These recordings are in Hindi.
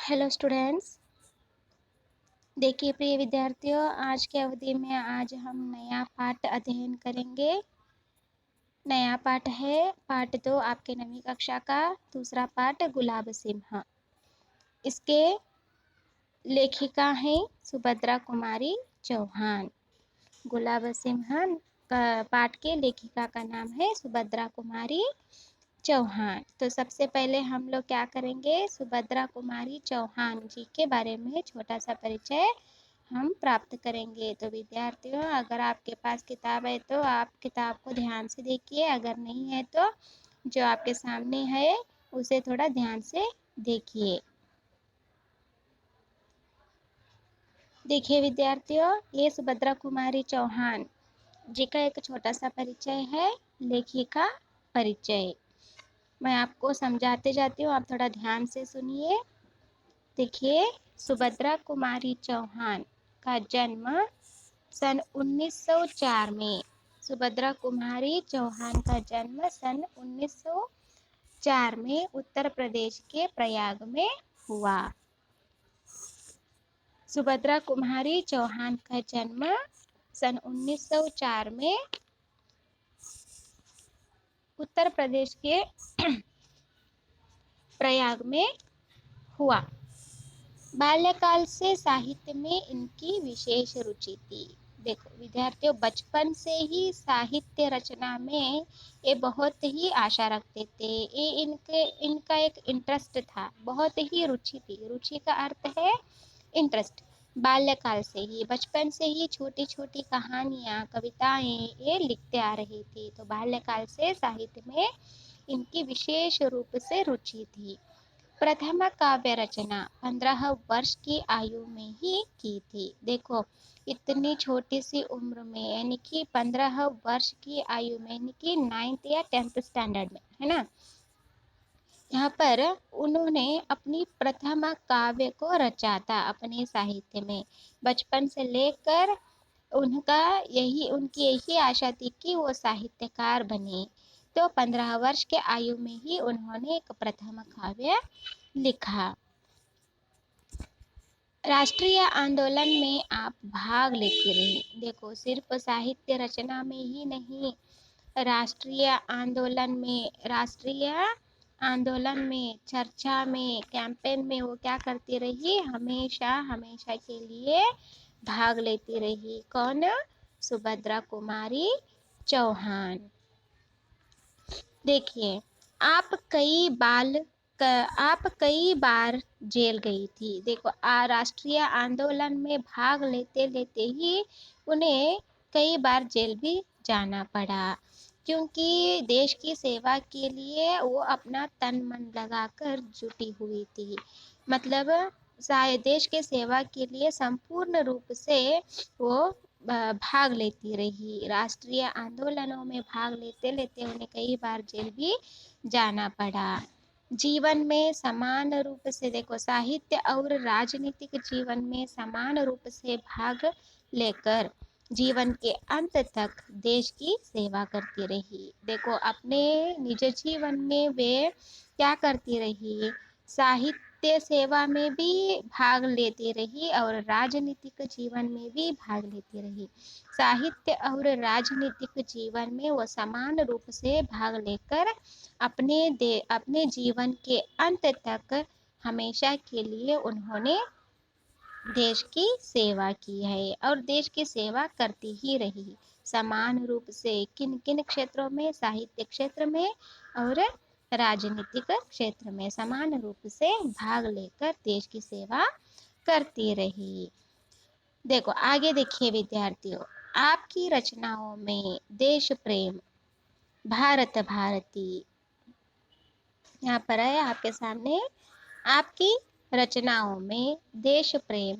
Hello students. देखिए प्रिय विद्यार्थियों, आज के अवधि में आज हम नया पाठ अध्ययन करेंगे। नया पाठ है पाठ 2 आपके 9वीं कक्षा का दूसरा पाठ गुलाब सिंह। इसके लेखिका हैं सुभद्रा कुमारी चौहान। गुलाब सिंह का पाठ के लेखिका का नाम है सुभद्रा कुमारी चौहान। तो सबसे पहले हम लोग क्या करेंगे, सुभद्रा कुमारी चौहान जी के बारे में छोटा सा परिचय हम प्राप्त करेंगे। तो विद्यार्थियों, अगर आपके पास किताब है तो आप किताब को ध्यान से देखिए, अगर नहीं है तो जो आपके सामने है उसे थोड़ा ध्यान से देखिए। देखिए विद्यार्थियों, ये सुभद्रा कुमारी चौहान जी का एक छोटा सा परिचय है, लेखिका परिचय। मैं आपको समझाते जाती हूँ, आप थोड़ा ध्यान से सुनिए। देखिए, सुभद्रा कुमारी चौहान का जन्म सन 1904 में, सुभद्रा कुमारी चौहान का जन्म सन 1904 में उत्तर प्रदेश के प्रयाग में हुआ। सुभद्रा कुमारी चौहान का जन्म सन 1904 में उत्तर प्रदेश के प्रयाग में हुआ। बाल्यकाल से साहित्य में इनकी विशेष रुचि थी। देखो विद्यार्थियों, बचपन से ही साहित्य रचना में ये बहुत ही आशा रखते थे। ये इनका एक इंटरेस्ट था, बहुत ही रुचि थी। रुचि का अर्थ है इंटरेस्ट। बाल्यकाल से ही, बचपन से ही छोटी छोटी कहानियाँ, कविताएं ये लिखते आ रही थी। तो बाल्यकाल से साहित्य में इनकी विशेष रूप से रुचि थी। प्रथम काव्य रचना 15 वर्ष की आयु में ही की थी। देखो, इतनी छोटी सी उम्र में, यानी कि 15 वर्ष की आयु में, यानी कि 9th या 10th स्टैंडर्ड में, है ना। यहाँ पर उन्होंने अपनी प्रथम काव्य को रचा था अपने साहित्य में। बचपन से लेकर उनकी यही आशा थी कि वो साहित्यकार बने। तो 15 वर्ष के आयु में ही उन्होंने एक प्रथम काव्य लिखा। राष्ट्रीय आंदोलन में आप भाग लेती रही। देखो, सिर्फ साहित्य रचना में ही नहीं, राष्ट्रीय आंदोलन में, चर्चा में, कैंपेन में वो क्या करती रही, हमेशा हमेशा के लिए भाग लेती रही। कौन? सुभद्रा कुमारी चौहान। देखिए, आप कई बार जेल गई थी। देखो, राष्ट्रीय आंदोलन में भाग लेते लेते ही उन्हें कई बार जेल भी जाना पड़ा, क्योंकि देश की सेवा के लिए वो अपना तन मन लगाकर जुटी हुई थी। मतलब शायद देश के सेवा के लिए संपूर्ण रूप से वो भाग लेती रही। राष्ट्रीय आंदोलनों में भाग लेते लेते उन्हें कई बार जेल भी जाना पड़ा। जीवन में समान रूप से, देखो, साहित्य और राजनीतिक जीवन में समान रूप से भाग लेकर जीवन के अंत तक देश की सेवा करती रही। देखो, अपने निज जीवन में वे क्या करती रही, साहित्य सेवा में भी भाग लेती रही और राजनीतिक जीवन में भी भाग लेती रही। साहित्य और राजनीतिक जीवन में वो समान रूप से भाग लेकर अपने जीवन के अंत तक हमेशा के लिए उन्होंने देश की सेवा की है और देश की सेवा करती ही रही। समान रूप से किन किन क्षेत्रों में, साहित्य क्षेत्र में और राजनीतिक क्षेत्र में समान रूप से भाग लेकर देश की सेवा करती रही। देखो आगे देखिए विद्यार्थियों, आपकी रचनाओं में देश प्रेम, भारत भारती, यहाँ पर है आपके सामने, आपकी रचनाओं में देश प्रेम,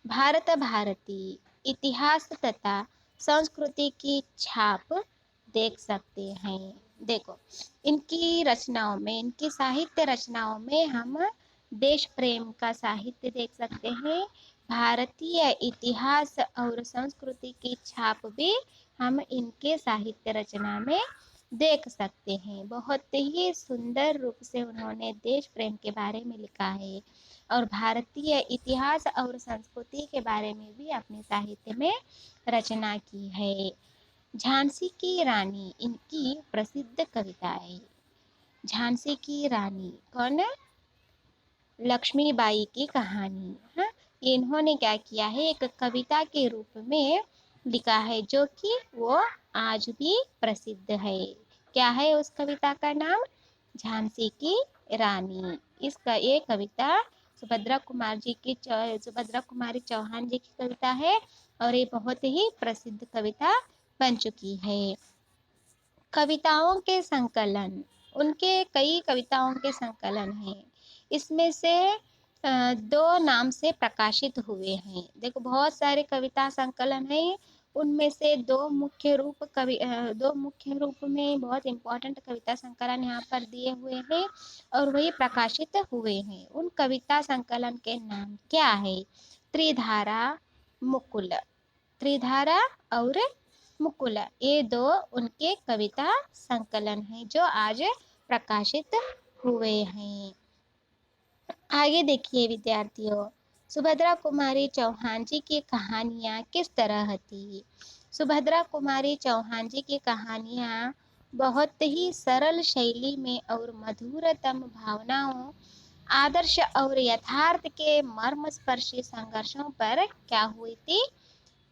भारत भारती, इतिहास तथा संस्कृति की छाप देख सकते हैं। देखो, इनकी रचनाओं में, इनकी साहित्य रचनाओं में हम देश प्रेम का साहित्य देख सकते हैं। भारतीय इतिहास और संस्कृति की छाप भी हम इनके साहित्य रचना में देख सकते हैं। बहुत ही सुंदर रूप से उन्होंने देश प्रेम के बारे में लिखा है और भारतीय इतिहास और संस्कृति के बारे में भी अपने साहित्य में रचना की है। झांसी की रानी इनकी प्रसिद्ध कविता है। झांसी की रानी कौन है? लक्ष्मीबाई की कहानी। हाँ, इन्होंने क्या किया है, एक कविता के रूप में लिखा है जो कि वो आज भी प्रसिद्ध है। क्या है उस कविता का नाम? झांसी की रानी। इसका ये कविता सुभद्रा कुमारी चौहान जी की कविता है और ये बहुत ही प्रसिद्ध कविता बन चुकी है। कविताओं के संकलन, उनके कई कविताओं के संकलन हैं। इसमें से दो नाम से प्रकाशित हुए हैं। देखो बहुत सारे कविता संकलन हैं, उनमें से दो मुख्य रूप में बहुत इम्पोर्टेंट कविता संकलन यहाँ पर दिए हुए हैं और वही प्रकाशित हुए हैं। उन कविता संकलन के नाम क्या है? त्रिधारा, मुकुल। त्रिधारा और मुकुल, ये दो उनके कविता संकलन हैं जो आज प्रकाशित हुए हैं। आगे देखिए विद्यार्थियों, सुभद्रा कुमारी चौहान जी की कहानियाँ किस तरह थी? सुभद्रा कुमारी चौहान जी की कहानियाँ बहुत ही सरल शैली में और मधुरतम भावनाओं, आदर्श और यथार्थ के मर्मस्पर्शी संघर्षों पर क्या हुई थी?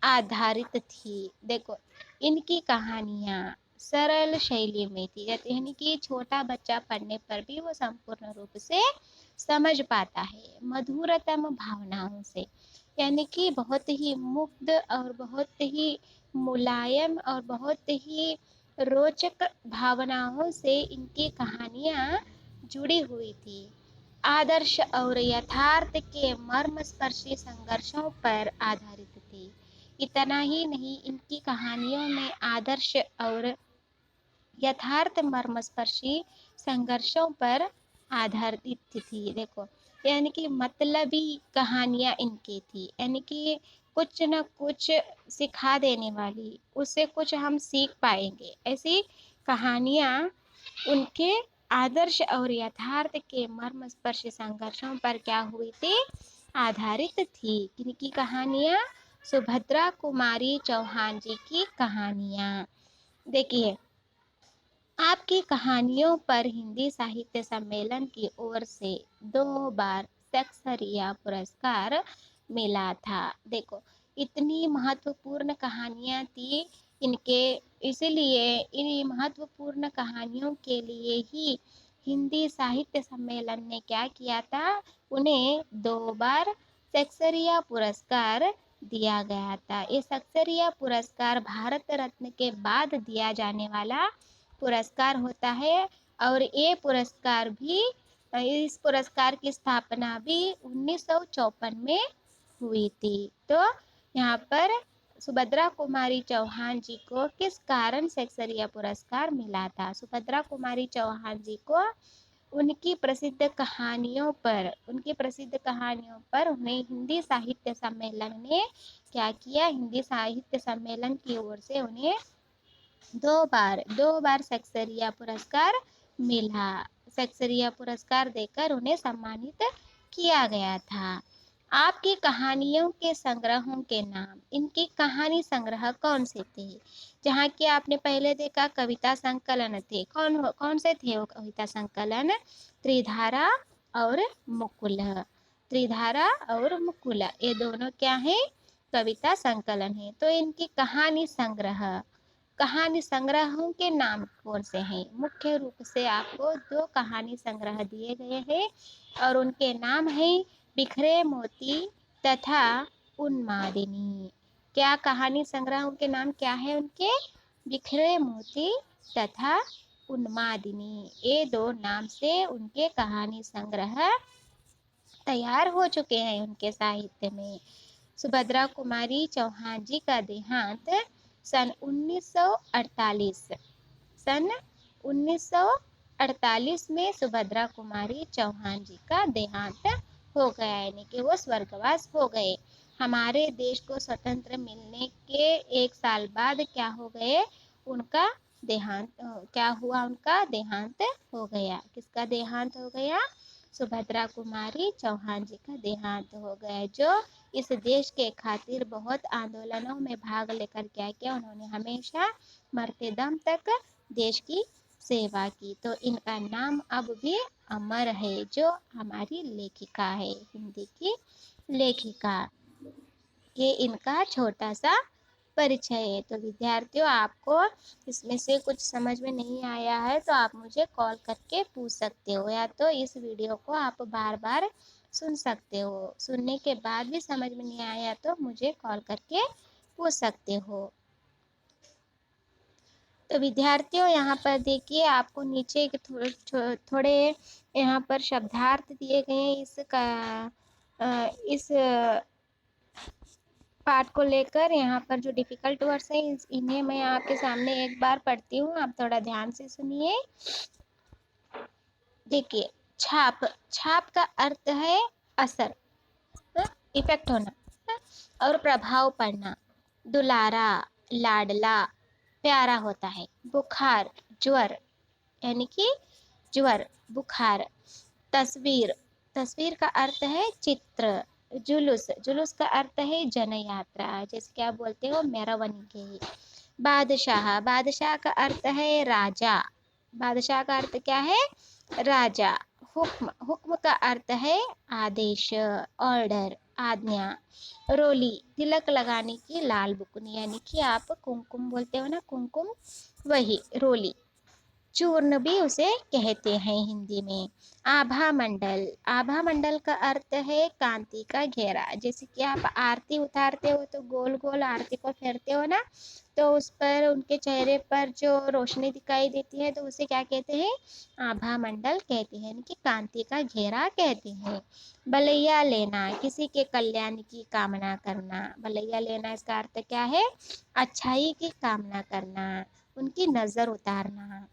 आधारित थी। देखो इनकी कहानियाँ सरल शैली में थी, यानी कि छोटा बच्चा पढ़ने पर भी वो संपूर्ण रूप से समझ पाता है। मधुरतम भावनाओं से, यानी कि बहुत ही मुग्ध और बहुत ही मुलायम और बहुत ही रोचक भावनाओं से इनकी कहानियाँ जुड़ी हुई थी। आदर्श और यथार्थ के मर्मस्पर्शी संघर्षों पर आधारित थी। इतना ही नहीं, इनकी कहानियों में आदर्श और यथार्थ मर्मस्पर्शी संघर्षों पर आधारित थी। देखो यानी कि मतलबी कहानियाँ इनकी थी, यानी कि कुछ न कुछ सिखा देने वाली, उससे कुछ हम सीख पाएंगे, ऐसी कहानियाँ उनके आदर्श और यथार्थ के मर्मस्पर्शी संघर्षों पर क्या हुई थी? आधारित थी। किनकी कहानियाँ? सुभद्रा कुमारी चौहान जी की कहानियाँ। देखिए, आपकी कहानियों पर हिंदी साहित्य सम्मेलन की ओर से 2 बार सेक्सरिया पुरस्कार मिला था। देखो इतनी महत्वपूर्ण कहानियाँ थी इनके, इसीलिए इन महत्वपूर्ण कहानियों के लिए ही हिंदी साहित्य सम्मेलन ने क्या किया था, उन्हें 2 बार सेक्सरिया पुरस्कार दिया गया था। ये सेक्सरिया पुरस्कार भारत रत्न के बाद दिया जाने वाला पुरस्कार होता है और ये पुरस्कार भी, इस पुरस्कार की स्थापना भी 1954 में हुई थी। तो यहाँ पर सुभद्रा कुमारी चौहान जी को किस कारण सेक्सरिया पुरस्कार मिला था? सुभद्रा कुमारी चौहान जी को उनकी प्रसिद्ध कहानियों पर उन्हें हिंदी साहित्य सम्मेलन ने क्या किया? हिंदी साहित्य सम्मेलन की ओर से उन्हें 2 बार सेक्सरिया पुरस्कार मिला। सेक्सरिया पुरस्कार देकर उन्हें सम्मानित किया गया था। आपकी कहानियों के संग्रहों के नाम, इनकी कहानी संग्रह कौन से थे? जहाँ की आपने पहले देखा कविता संकलन थे, कौन से थे वो कविता संकलन? त्रिधारा और मुकुल। त्रिधारा और मुकुल ये दोनों क्या है? कविता संकलन है। तो इनकी कहानी संग्रहों के नाम कौन से हैं? मुख्य रूप से आपको 2 कहानी संग्रह दिए गए हैं और उनके नाम हैं बिखरे मोती तथा उन्मादिनी। क्या कहानी संग्रहों के नाम क्या है उनके? बिखरे मोती तथा उन्मादिनी। ये 2 नाम से उनके कहानी संग्रह तैयार हो चुके हैं उनके साहित्य में। सुभद्रा कुमारी चौहान जी का देहांत सन 1948 में सुभद्रा कुमारी चौहान जी का देहांत हो गया, यानी कि वो स्वर्गवास हो गए। हमारे देश को स्वतंत्र मिलने के 1 साल बाद क्या हो गए? उनका क्या हुआ, उनका देहांत हो गया। किसका देहांत हो गया? सुभद्रा कुमारी चौहान जी का देहांत हो गया, जो इस देश के खातिर बहुत आंदोलनों में भाग लेकर क्या किया, उन्होंने हमेशा मरते दम तक देश की सेवा की। तो इनका नाम अब भी अमर है, जो हमारी लेखिका है, हिंदी की लेखिका। ये इनका छोटा सा परिचय है। तो विद्यार्थियों, आपको इसमें से कुछ समझ में नहीं आया है तो आप मुझे कॉल करके पूछ सकते हो, या तो इस वीडियो को आप बार बार सुन सकते हो। सुनने के बाद भी समझ में नहीं आया तो मुझे कॉल करके पूछ सकते हो। तो विद्यार्थियों, यहाँ पर देखिए, आपको नीचे के थोड़े यहाँ पर शब्दार्थ दिए गए हैं इस पाठ को लेकर। यहाँ पर जो डिफिकल्ट वर्ड्स हैं इन्हें मैं आपके सामने एक बार पढ़ती हूँ, आप थोड़ा ध्यान से सुनिए। देखिए, छाप, छाप का अर्थ है असर, इफेक्ट होना, और प्रभाव पड़ना। दुलारा, लाडला, प्यारा होता है। बुखार, ज्वर, यानी कि ज्वर, बुखार। तस्वीर, तस्वीर का अर्थ है चित्र। जुलूस, जुलूस का अर्थ है जन यात्रा, जैसे क्या बोलते हो, मेरवणिके। बादशाह, बादशाह का अर्थ है राजा। बादशाह का अर्थ क्या है? राजा। हुक्म, हुक्म का अर्थ है आदेश, ऑर्डर, आज्ञा। रोली, तिलक लगाने की लाल बुकनी, यानी कि आप कुमकुम बोलते हो ना, कुमकुम, वही रोली। चूर्ण भी उसे कहते हैं हिंदी में। आभा मंडल, आभा मंडल का अर्थ है कांति का घेरा। जैसे कि आप आरती उतारते हो तो गोल गोल आरती को फेरते हो ना, तो उस पर उनके चेहरे पर जो रोशनी दिखाई देती है तो उसे क्या कहते हैं? आभा मंडल कहते हैं, यानी कि कांति का घेरा कहते हैं। भलैया लेना, किसी के कल्याण की कामना करना। भलैया लेना, इसका अर्थ क्या है? अच्छाई की कामना करना, उनकी नजर उतारना।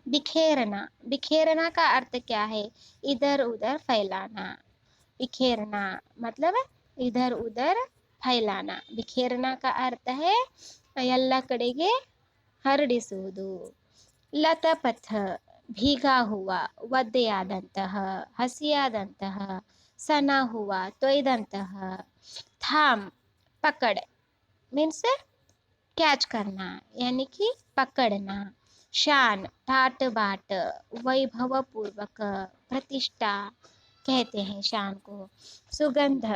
बिखेरना, बिखेरना का अर्थ क्या है? इधर उधर फैलाना। बिखेरना मतलब इधर उधर फैलाना। बिखेरना का अर्थ है ಎಲ್ಲ ಕಡೆಗೆ ಹರಡಿಸುವುದು. ಲತಪಥ, भीगा हुआ, ಒದ್ದೆಯಾದಂತಹ, ಹಸಿಯಾದಂತಹ, सना हुआ, ತೊಯ್ದಂತಹ. थाम, पकड़, मीन्स कैच करना, यानी कि पकड़ना। शान, ठाट बाट, वैभव पूर्वक, प्रतिष्ठा कहते हैं शान को। सुगंध,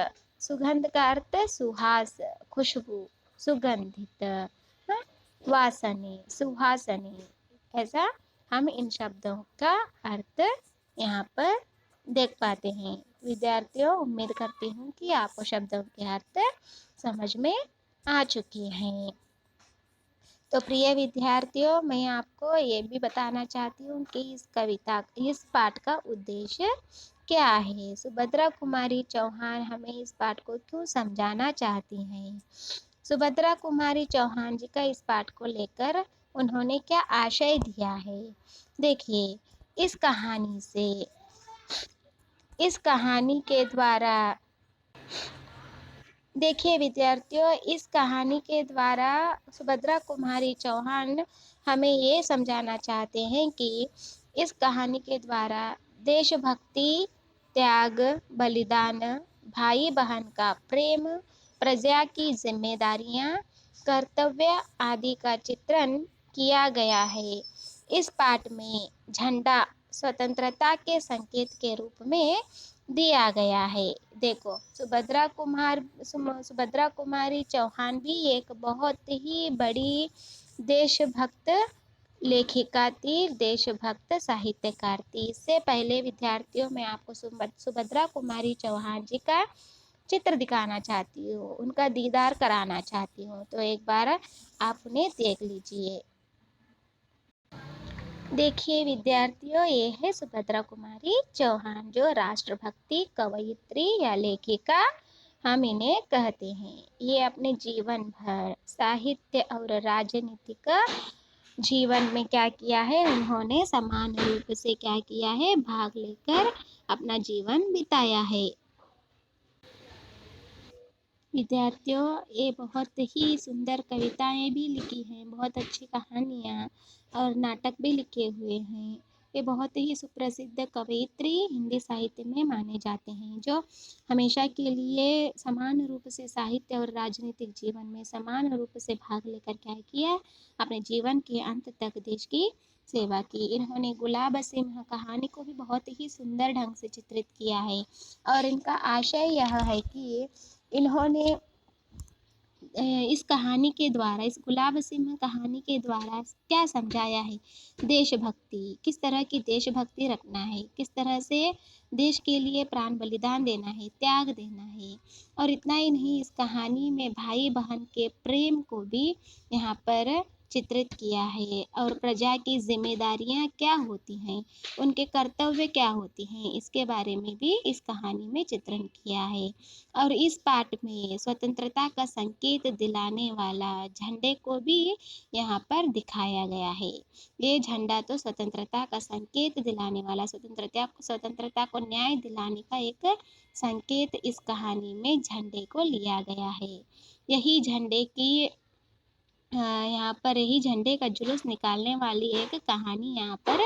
सुगंध का अर्थ सुहास, खुशबू, सुगंधित, हाँ, वासनी, सुहासनी। ऐसा हम इन शब्दों का अर्थ यहाँ पर देख पाते हैं। विद्यार्थियों, उम्मीद करती हूँ कि आपको शब्दों के अर्थ समझ में आ चुके हैं। तो प्रिय विद्यार्थियों, मैं आपको ये भी बताना चाहती हूँ कि इस पाठ का उद्देश्य क्या है। सुभद्रा कुमारी चौहान हमें इस पाठ को क्यों समझाना चाहती हैं? सुभद्रा कुमारी चौहान जी का इस पाठ को लेकर उन्होंने क्या आशय दिया है? देखिए, इस कहानी से, इस कहानी के द्वारा, देखिए विद्यार्थियों, इस कहानी के द्वारा सुभद्रा कुमारी चौहान हमें ये समझाना चाहते हैं कि इस कहानी के द्वारा देशभक्ति, त्याग, बलिदान, भाई बहन का प्रेम, प्रजा की जिम्मेदारियां, कर्तव्य आदि का चित्रण किया गया है। इस पाठ में झंडा स्वतंत्रता के संकेत के रूप में दिया गया है। देखो, सुभद्रा कुमारी चौहान भी एक बहुत ही बड़ी देशभक्त लेखिका थी, देशभक्त साहित्यकार थी। इससे पहले विद्यार्थियों, मैं आपको सुभद्रा कुमारी चौहान जी का चित्र दिखाना चाहती हूँ, उनका दीदार कराना चाहती हूँ। तो एक बार आप उन्हें देख लीजिए। देखिए विद्यार्थियों, ये है सुभद्रा कुमारी चौहान, जो राष्ट्रभक्ति कवयित्री या लेखिका हम इन्हें कहते हैं। ये अपने जीवन भर साहित्य और राजनीतिक जीवन में क्या किया है, उन्होंने समान रूप से क्या किया है, भाग लेकर अपना जीवन बिताया है। विद्यार्थियों, ये बहुत ही सुंदर कविताएं भी लिखी हैं, बहुत अच्छी कहानियाँ और नाटक भी लिखे हुए हैं। ये बहुत ही सुप्रसिद्ध कवयित्री हिंदी साहित्य में माने जाते हैं, जो हमेशा के लिए समान रूप से साहित्य और राजनीतिक जीवन में समान रूप से भाग लेकर क्या किया, अपने जीवन के अंत तक देश की सेवा की। इन्होंने गुलाब सिंह कहानी को भी बहुत ही सुंदर ढंग से चित्रित किया है और इनका आशय यह है कि इन्होंने इस कहानी के द्वारा, इस गुलाब सिंह कहानी के द्वारा क्या समझाया है, देशभक्ति, किस तरह की देशभक्ति रखना है, किस तरह से देश के लिए प्राण बलिदान देना है, त्याग देना है। और इतना ही नहीं, इस कहानी में भाई बहन के प्रेम को भी यहाँ पर चित्रित किया है और प्रजा की जिम्मेदारियाँ क्या होती हैं, उनके कर्तव्य क्या होती हैं, इसके बारे में भी इस कहानी में चित्रण किया है। और इस पाठ में स्वतंत्रता का संकेत दिलाने वाला झंडे को भी यहाँ पर दिखाया गया है। ये झंडा तो स्वतंत्रता का संकेत दिलाने वाला, स्वतंत्रता को न्याय दिलाने का एक संकेत इस कहानी में झंडे को लिया गया है। यही झंडे की यहाँ पर यही झंडे का जुलूस निकालने वाली एक कहानी यहाँ पर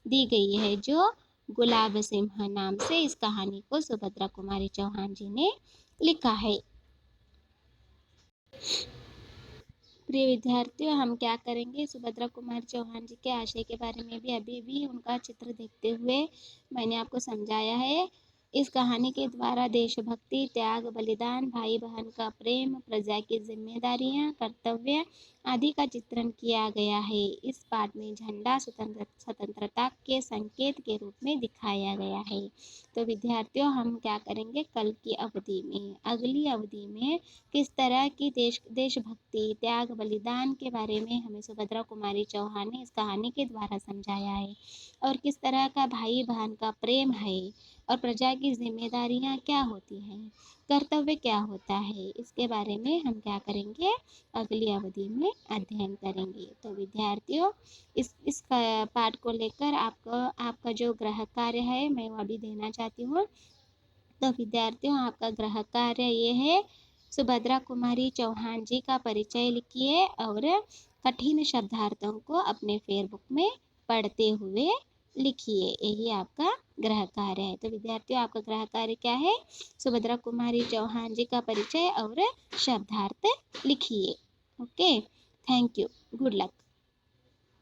दी गई है, जो गुलाब सिंह नाम से इस कहानी को सुभद्रा कुमारी चौहान जी ने लिखा है। प्रिय विद्यार्थियों, हम क्या करेंगे, सुभद्रा कुमार चौहान जी के आशय के बारे में भी अभी भी उनका चित्र देखते हुए मैंने आपको समझाया है। इस कहानी के द्वारा देशभक्ति, त्याग, बलिदान, भाई बहन का प्रेम, प्रजा की जिम्मेदारियां, कर्तव्य आदि का चित्रण किया गया है। इस पाठ में झंडा स्वतंत्रता के संकेत के रूप में दिखाया गया है। तो विद्यार्थियों, हम क्या करेंगे, कल की अवधि में, अगली अवधि में किस तरह की देशभक्ति, त्याग, बलिदान के बारे में हमें सुभद्रा कुमारी चौहान ने इस कहानी के द्वारा समझाया है और किस तरह का भाई बहन का प्रेम है और प्रजा की जिम्मेदारियां क्या होती हैं, कर्तव्य क्या होता है, इसके बारे में हम क्या करेंगे, अगली अवधि में अध्ययन करेंगे। तो विद्यार्थियों, इस पाठ को लेकर आपका जो गृह कार्य है मैं वो अभी देना चाहती हूँ। तो विद्यार्थियों, आपका गृह कार्य ये है, सुभद्रा कुमारी चौहान जी का परिचय लिखिए और कठिन शब्दार्थों को अपने फेयरबुक में पढ़ते हुए लिखिए। यही आपका गृह कार्य है। तो विद्यार्थियों, आपका गृह कार्य क्या है, सुभद्रा कुमारी चौहान जी का परिचय और शब्दार्थ लिखिए। Okay, thank you, good luck.